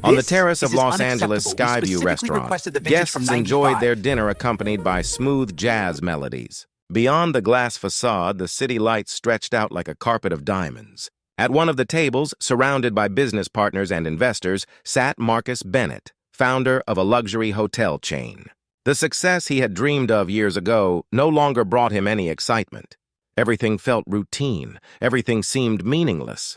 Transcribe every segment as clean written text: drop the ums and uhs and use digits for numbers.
On the This terrace of is Los Angeles' unacceptable. We Skyview specifically restaurant, requested the vintage from guests enjoyed 95. their dinner accompanied by smooth jazz melodies. Beyond the glass facade, the city lights stretched out like a carpet of diamonds. At one of the tables, surrounded by business partners and investors, sat Marcus Bennett, founder of a luxury hotel chain. The success he had dreamed of years ago no longer brought him any excitement. Everything felt routine. Everything seemed meaningless.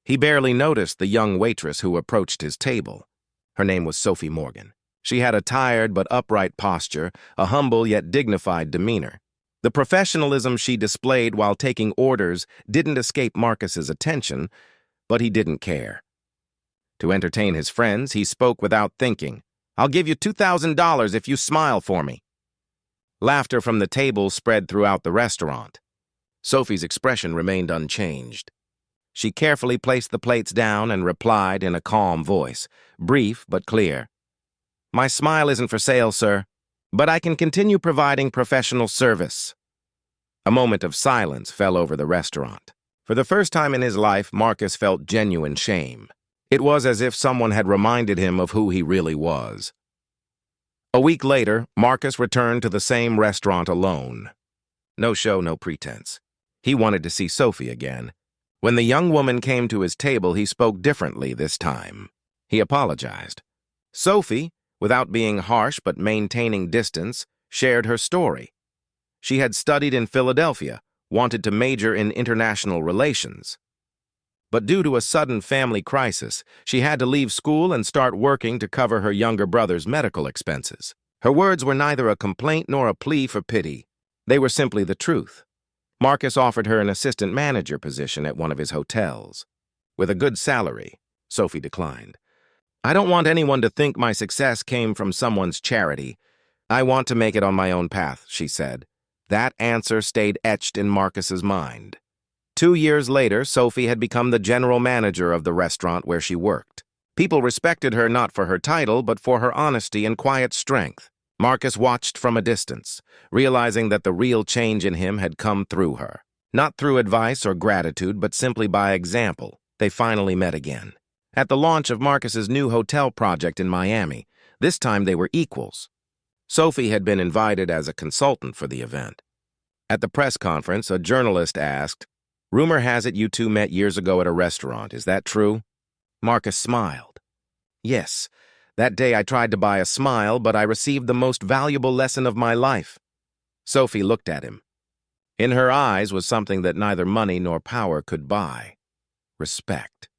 He barely noticed the young waitress who approached his table. Her name was Sophie Morgan. She had a tired but upright posture, a humble yet dignified demeanor. The professionalism she displayed while taking orders didn't escape Marcus's attention, but he didn't care. To entertain his friends, he spoke without thinking. "I'll give you $2,000 if you smile for me." Laughter from the table spread throughout the restaurant. Sophie's expression remained unchanged. She carefully placed the plates down and replied in a calm voice, brief but clear. "My smile isn't for sale, sir, but I can continue providing professional service." A moment of silence fell over the restaurant. For the first time in his life, Marcus felt genuine shame. It was as if someone had reminded him of who he really was. A week later, Marcus returned to the same restaurant alone. No show, no pretense. He wanted to see Sophie again. When the young woman came to his table, he spoke differently this time. He apologized. Sophie, without being harsh but maintaining distance, shared her story. She had studied in Philadelphia, wanted to major in international relations. But due to a sudden family crisis, she had to leave school and start working to cover her younger brother's medical expenses. Her words were neither a complaint nor a plea for pity. They were simply the truth. Marcus offered her an assistant manager position at one of his hotels. With a good salary, Sophie declined. "I don't want anyone to think my success came from someone's charity. I want to make it on my own path," she said. That answer stayed etched in Marcus's mind. 2 years later, Sophie had become the general manager of the restaurant where she worked. People respected her not for her title, but for her honesty and quiet strength. Marcus watched from a distance, realizing that the real change in him had come through her. Not through advice or gratitude, but simply by example. They finally met again. At the launch of Marcus's new hotel project in Miami, this time they were equals. Sophie had been invited as a consultant for the event. At the press conference, a journalist asked, "Rumor has it you two met years ago at a restaurant. Is that true?" Marcus smiled. "Yes, that day I tried to buy a smile, but I received the most valuable lesson of my life." Sophie looked at him. In her eyes was something that neither money nor power could buy: respect.